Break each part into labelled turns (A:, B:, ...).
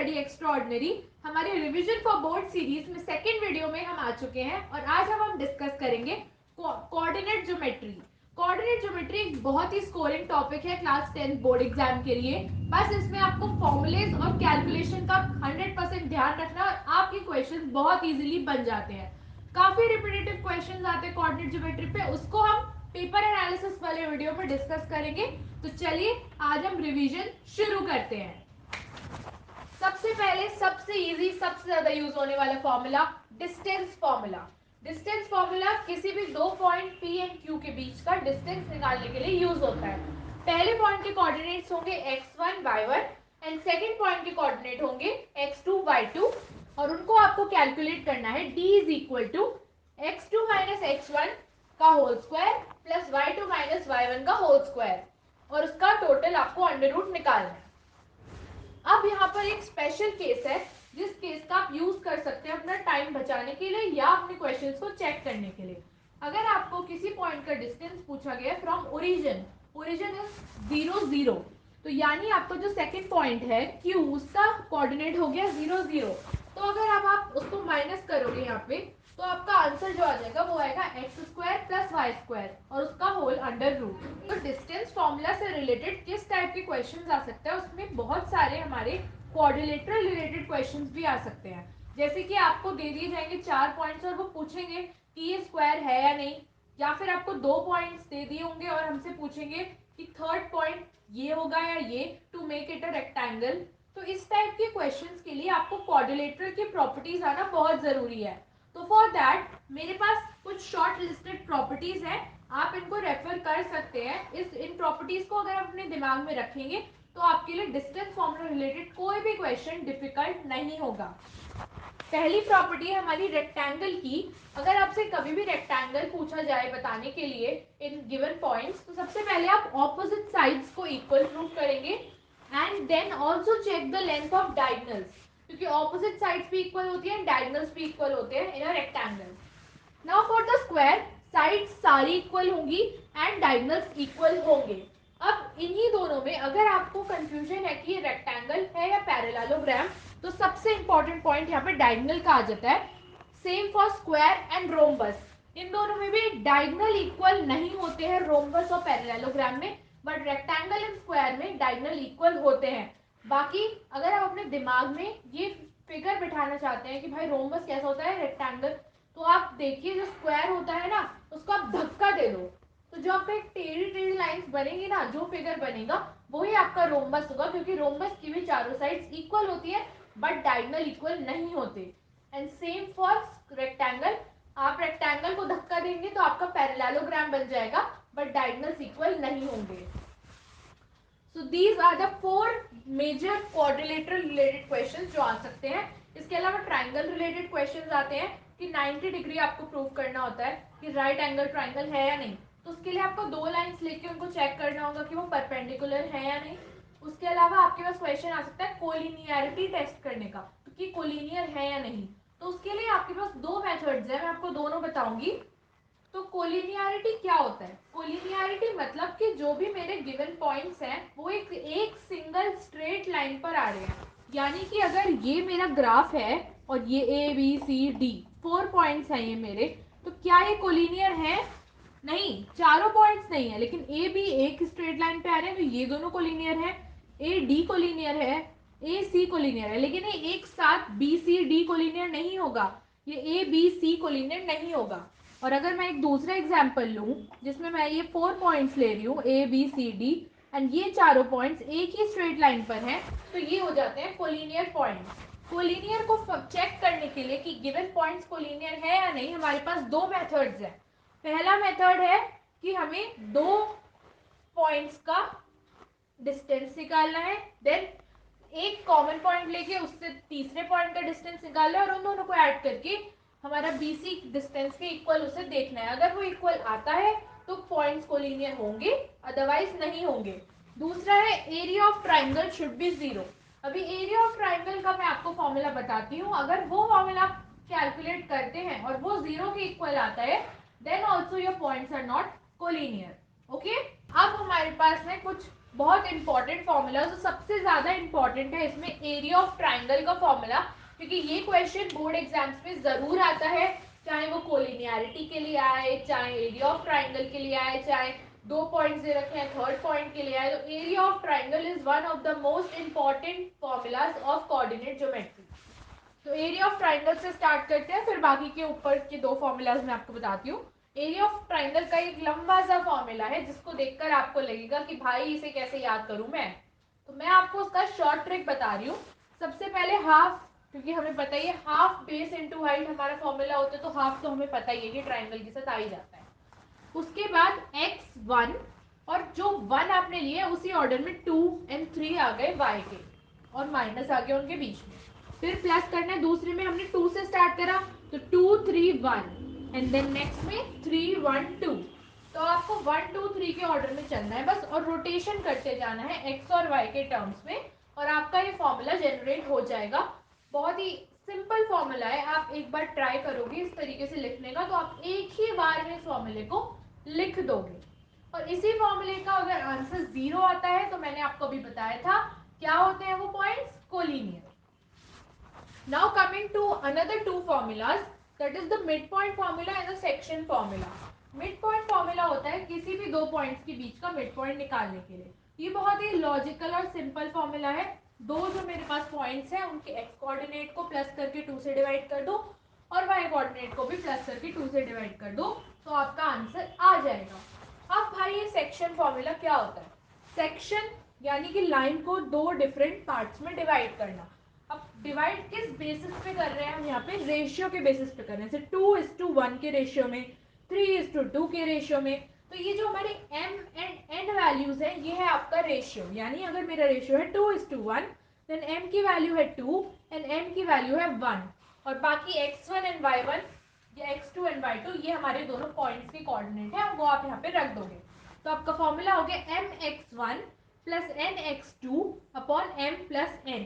A: Study extraordinary. हमारे revision for board series में second video में हम आ चुके हैं और आज हम डिस्कस करेंगे कोऑर्डिनेट ज्योमेट्री। कोऑर्डिनेट ज्योमेट्री एक बहुत ही स्कोरिंग टॉपिक है क्लास 10 बोर्ड एग्जाम के लिए। बस इसमें आपको फॉर्मूलेज और कैलकुलेशन का 100% ध्यान रखना और आपके क्वेश्चन बहुत इजीली बन जाते हैं। काफी रिपीटेटिव क्वेश्चन आते हैं कोऑर्डिनेट ज्योमेट्री पे, उसको हम पेपर एनालिसिस वाले वीडियो में डिस्कस करेंगे। तो चलिए आज हम रिवीजन शुरू करते हैं। सबसे पहले सबसे इजी, सबसे ज्यादा यूज होने वाला formula distance formula. Distance formula किसी भी दो पॉइंट P एंड Q के बीच का डिस्टेंस निकालने के लिए यूज होता है। पहले पॉइंट के कोऑर्डिनेट्स होंगे x1 y1 and second point के कोऑर्डिनेट होंगे x2 y2 और उनको आपको कैलकुलेट करना है। d is equal to x2 minus x1 का whole square plus y2 minus y1 का होल स्क्वायर और उसका टोटल आपको अंडर रूट निकालना है। अब यहाँ पर एक स्पेशल केस है जिस केस का आप यूज कर सकते हैं अपना टाइम बचाने के लिए या अपने क्वेश्चंस को चेक करने के लिए। अगर आपको किसी पॉइंट का डिस्टेंस पूछा गया फ्रॉम ओरिजिन, ओरिजिन इज 0 0, तो यानी आपका जो सेकंड पॉइंट है Q, उसका कोऑर्डिनेट हो गया 0 0। तो अगर अब आप उसको माइनस करोगे यहाँ पे तो आपका आंसर जो आ जाएगा वो आएगा X square plus Y square और उसका होल अंडर रूट। तो डिस्टेंस फॉर्मूला से रिलेटेड किस टाइप के क्वेश्चंस आ सकते हैं, उसमें बहुत सारे हमारे क्वाड्रिलेटरल रिलेटेड क्वेश्चंस भी आ सकते हैं। जैसे कि आपको दे दिए जाएंगे 4 पॉइंट्स और वो पूछेंगे कि ये स्क्वायर है या नहीं, या फिर आपको 2 पॉइंट्स दे दिए होंगे और हमसे पूछेंगे कि थर्ड पॉइंट ये होगा या ये, to make it a rectangle. तो इस टाइप के क्वेश्चंस के लिए आपको क्वाड्रिलेटरल की प्रॉपर्टीज आना बहुत जरूरी है। तो फॉर दैट मेरे पास कुछ शॉर्ट लिस्टेड प्रॉपर्टीज है, आप इनको रेफर कर सकते हैं। इन प्रॉपर्टीज को अगर आप अपने दिमाग में रखेंगे तो आपके लिए डिस्टेंस फॉर्मूला रिलेटेड कोई भी क्वेश्चन डिफिकल्ट नहीं होगा। पहली प्रॉपर्टी है हमारी रेक्टेंगल की। अगर आपसे कभी भी रेक्टेंगल पूछा जाए बताने के लिए इन गिवन पॉइंट्स, तो सबसे पहले आप ऑपोजिट साइड्स को इक्वल प्रूव करेंगे and then also check the length of diagonals, क्योंकि ऑपोजिट साइड्स भी इक्वल होती है, डायगोनल्स भी इक्वल होते हैं in a rectangle. Now for the square, sides सारी इक्वल होंगी एंड डायगोनल्स इक्वल होंगे। अब इन्हीं दोनों में अगर आपको कंफ्यूजन है कि ये रेक्टेंगल है या पैरेललोग्राम, तो सबसे इंपॉर्टेंट पॉइंट यहाँ पे डायगोनल का आ जाता है। Same for square and rhombus, इन दोनों में भी डायगोनल इक्वल नहीं होते हैं रोम्बस और पैरेललोग्राम में, बट रेक्टेंगल एंड स्क्वायर में डायगोनल इक्वल होते हैं। बाकी अगर आप अपने दिमाग में ये फिगर बिठाना चाहते हैं कि भाई रोम्बस कैसा होता है, रेक्टेंगल, तो आप देखिए जो स्क्वायर होता है ना उसको आप धक्का दे दो तो जो आपका एक टेढ़ी टेढ़ी लाइंस बनेगी ना, जो फिगर बनेगा वही आपका रोम्बस होगा, क्योंकि रोम्बस की भी चारों साइड्स इक्वल होती है बट डायगोनल इक्वल नहीं होते। एंड सेम फॉर रेक्टेंगल, आप रेक्टेंगल को धक्का देंगे तो आपका पैरेललोग्राम बन जाएगा बट डायगोनल्स इक्वल नहीं होंगे। So these are the 4 major quadrilateral related questions जो आ सकते हैं। इसके अलावा ट्राइंगल रिलेटेड क्वेश्चंस आते हैं कि 90 डिग्री आपको प्रूव करना होता है कि राइट एंगल ट्राइंगल है या नहीं, तो उसके लिए आपको 2 लाइंस लेके उनको चेक करना होगा कि वो परपेंडिकुलर है या नहीं। उसके अलावा आपके पास क्वेश्चन आ सकता है कोलिनियरिटी टेस्ट करने का, कि कोलिनियर है या नहीं। तो उसके लिए आपके पास 2 मेथड्स है, मैं आपको दोनों बताऊंगी। तो कोलिनियरिटी क्या होता है? कोलिनियरिटी मतलब कि जो भी मेरे गिवन पॉइंट्स हैं वो एक सिंगल स्ट्रेट लाइन पर आ रहे हैं। यानी कि अगर ये मेरा ग्राफ है और ये A B C D 4 points हैं ये मेरे, तो क्या ये कोलिनियर है? नहीं, चारों पॉइंट्स नहीं है, लेकिन ए बी एक स्ट्रेट लाइन पे आ रहे हैं तो ये दोनों कोलिनियर है। ए डी कोलिनियर है, ए सी कोलिनियर है, लेकिन ये एक साथ बी सी डी कोलिनियर नहीं होगा, ये ए बी सी कोलिनियर नहीं होगा। और अगर मैं एक दूसरा एग्जाम्पल लूँ जिसमें मैं ये 4 पॉइंट्स ले रही हूँ A B C D and ये चारों पॉइंट्स एक ही स्ट्रेट लाइन पर हैं, तो ये हो जाते हैं कोलिनियर पॉइंट्स। कोलिनियर को चेक करने के लिए कि गिवन पॉइंट्स कोलिनियर है या नहीं, हमारे पास 2 मेथड्स हैं। पहला मेथड है कि हमें 2 पॉइंट्स का डिस्टेंस निकालना है, देन एक कॉमन पॉइंट लेके उससे तीसरे पॉइंट का डिस्टेंस निकालना है और उन दोनों को ऐड करके हमारा BC डिस्टेंस के इक्वल उसे देखना है। अगर वो इक्वल आता है तो पॉइंट्स कोलिनियर होंगे, अदरवाइज नहीं होंगे। दूसरा है area of triangle should be 0। अभी एरिया ऑफ ट्राइंगल का मैं आपको फॉर्मूला बताती हूँ। अगर वो फॉर्मूला कैलकुलेट करते हैं और वो 0 के इक्वल आता है, then also your points are not collinear. Okay, अब हमारे पास है कुछ बहुत इंपॉर्टेंट फॉर्मूला, तो सबसे ज्यादा इंपॉर्टेंट है इसमें एरिया ऑफ ट्राइंगल का फॉर्मूला, क्योंकि ये क्वेश्चन बोर्ड एग्जाम्स में जरूर आता है, चाहे वो कोलिनियरिटी के लिए आए, चाहे एरिया ऑफ ट्राइंगल के लिए आए, चाहे 2 पॉइंट्स दे रखे हैं थर्ड पॉइंट के लिए आए। तो area of triangle is one of the most important formulas of coordinate geometry. तो एरिया ऑफ ट्राइंगल से स्टार्ट करते हैं, फिर बाकी के ऊपर के 2 फॉर्मूलाज मैं आपको बताती हूँ। एरिया ऑफ ट्राइंगल का एक लंबा सा फॉर्मूला है जिसको देखकर आपको लगेगा कि भाई इसे कैसे याद करूं मैं, तो मैं आपको उसका शॉर्ट ट्रिक बता रही हूँ। सबसे पहले हाफ, क्योंकि हमें पता ही है हाफ बेस इनटू हाइट हमारा फॉर्मूला होता है, तो हाफ तो हमें पता ही है कि ट्राइंगल के साथ आ ही जाता है। उसके बाद x1, और जो 1 आपने लिए उसी ऑर्डर में 2 एंड 3 आ गए y के, और माइनस आ गया उनके बीच में। फिर प्लस करना है, दूसरे में हमने 2 से स्टार्ट करा, तो 2 3 1 एंड देन नेक्स्ट में 3 1 2। तो आपको 1 2 3 के ऑर्डर में चलना है बस, और रोटेशन करते जाना है x और y के टर्म्स में, और आपका ये फॉर्मूला जनरेट हो जाएगा। बहुत ही सिंपल फॉर्मूला है, आप एक बार ट्राई करोगे इस तरीके से लिखने का, तो आप एक ही बार में इस फॉर्मूले को लिख दोगे। और इसी फॉर्मूले का अगर आंसर 0 आता है, तो मैंने आपको अभी बताया था क्या होते हैं वो points, collinear. Now coming to another 2 formulas, that is the midpoint formula and the section formula. Midpoint formula होता है किसी भी 2 पॉइंट्स के बीच का मिड पॉइंट निकालने के लिए। ये बहुत ही लॉजिकल और सिंपल फॉर्मूला है। दो जो मेरे पास पॉइंट्स हैं उनके एक्स कोऑर्डिनेट को प्लस करके 2 से डिवाइड कर दो, और वाई कोऑर्डिनेट को भी प्लस करके 2 से डिवाइड कर दो, तो आपका आंसर आ जाएगा। अब भाई ये सेक्शन फॉर्मूला क्या होता है? सेक्शन यानी कि लाइन को 2 डिफरेंट पार्ट्स में डिवाइड करना। अब डिवाइड किस बेसिस पे कर रहे हैं हम यहाँ पे? रेशियो के बेसिस पे कर रहे हैं, जैसे 2:1 के रेशियो में, 3:2 के रेशियो में। तो ये जो हमारे m एंड n वैल्यूज है, ये है आपका रेशियो। यानी अगर मेरा रेशियो है 2:1, देन m की वैल्यू है 2 एंड n की वैल्यू है 1, और बाकी x1 एंड y1 या x2 एंड y2 ये हमारे दोनों पॉइंट्स के कोऑर्डिनेट है, वो आप यहाँ पे रख दोगे। तो आपका फॉर्मूला हो गया mx1 plus nx2 upon m plus n।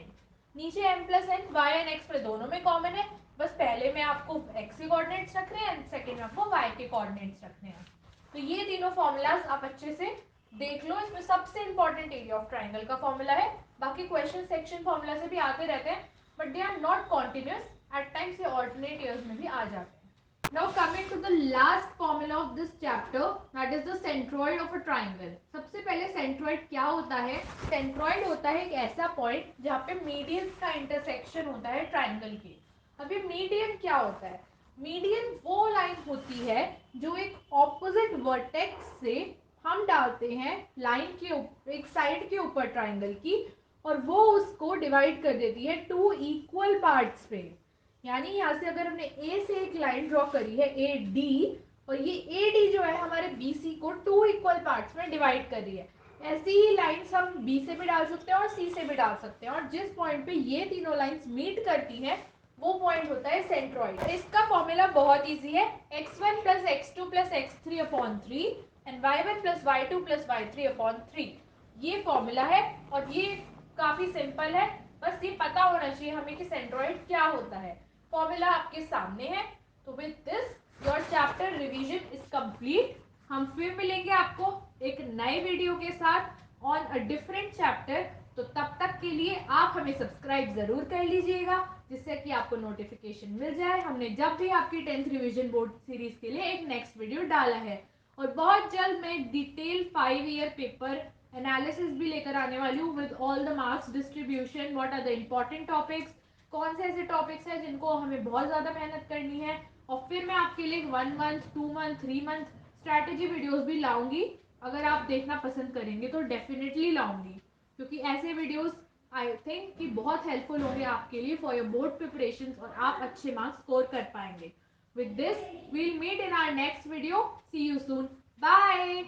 A: नीचे m plus N Y and X पे दोनों में कॉमन है, बस पहले में आपको x के कोऑर्डिनेट्स रख रहे हैं, सेकंड में आपको y के कोऑर्डिनेट्स रखने हैं। तो ये तीनों फॉर्मूलाज आप अच्छे से देख लो। इसमें सबसे इंपॉर्टेंट एरिया ऑफ ट्राइंगल का फॉर्मूला है। बाकी क्वेश्चन सेक्शन फॉर्मूला से भी आते रहते हैं, but they are not continuous, at times ये ऑल्टरनेट ईयर्स में भी आ जाते हैं। Now coming to the last formula of this chapter, that is the centroid of a triangle. सबसे पहले centroid क्या होता है? Centroid होता है एक ऐसा पॉइंट जहाँ पे मीडियंस का इंटरसेक्शन होता है ट्राइंगल के। अभी मीडियन क्या होता है? मीडियन वो लाइन होती है जो एक ऑपोजिट वर्टेक्स से हम डालते हैं लाइन के एक साइड के ऊपर ट्राइंगल की, और वो उसको डिवाइड कर देती है 2 इक्वल पार्ट्स पे। यानी यहाँ से अगर हमने ए से एक लाइन ड्रॉ करी है ए डी, और ये ए डी जो है हमारे बी सी को 2 इक्वल पार्ट्स में डिवाइड कर रही है, ऐसी ही लाइंस हम बी से भी डाल सकते हैं और सी से भी डाल सकते हैं, और जिस पॉइंट पे ये तीनों लाइंस मीट करती हैं वो पॉइंट होता है सेंट्रॉइड। इसका फॉर्मूला बहुत इजी है, x1 plus x2 plus x3 upon 3 and y1 plus y2 plus y3 upon 3। ये फॉर्मूला है और ये काफी सिंपल है, बस ये पता होना चाहिए हमें कि सेंट्रॉइड क्या होता है। फॉर्मूला आपके सामने है। तो with this your chapter revision is complete. हम फिर मिलेंगे आपको एक नए वीडियो के साथ ऑन अ डिफरेंट चैप्टर। तो तब तक के लिए आप हमें सब्सक्राइब जरूर कर लीजिएगा, जिससे कि आपको नोटिफिकेशन मिल जाए हमने जब भी आपकी 10th रिवीजन बोर्ड सीरीज के लिए एक नेक्स्ट वीडियो डाला है। और बहुत जल्द मैं डिटेल 5 ईयर पेपर एनालिसिस भी लेकर आने वाली हूँ with all the marks distribution, what are the important topics, कौन से ऐसे टॉपिक्स हैं जिनको हमें बहुत ज़्यादा मेहनत करनी है। और फिर मैं आपके लिए 1 month 2 month 3 month strategy videos भी लाऊंगी। अगर आप देखना पसंद करेंगे तो डेफिनेटली लाऊंगी, क्योंकि ऐसे वीडियोस आई थिंक कि बहुत हेल्पफुल होंगे आपके लिए फॉर योर बोर्ड प्रिपरेशन, और आप अच्छे मार्क्स स्कोर कर पाएंगे। With this we'll meet in our next video. See you soon, bye.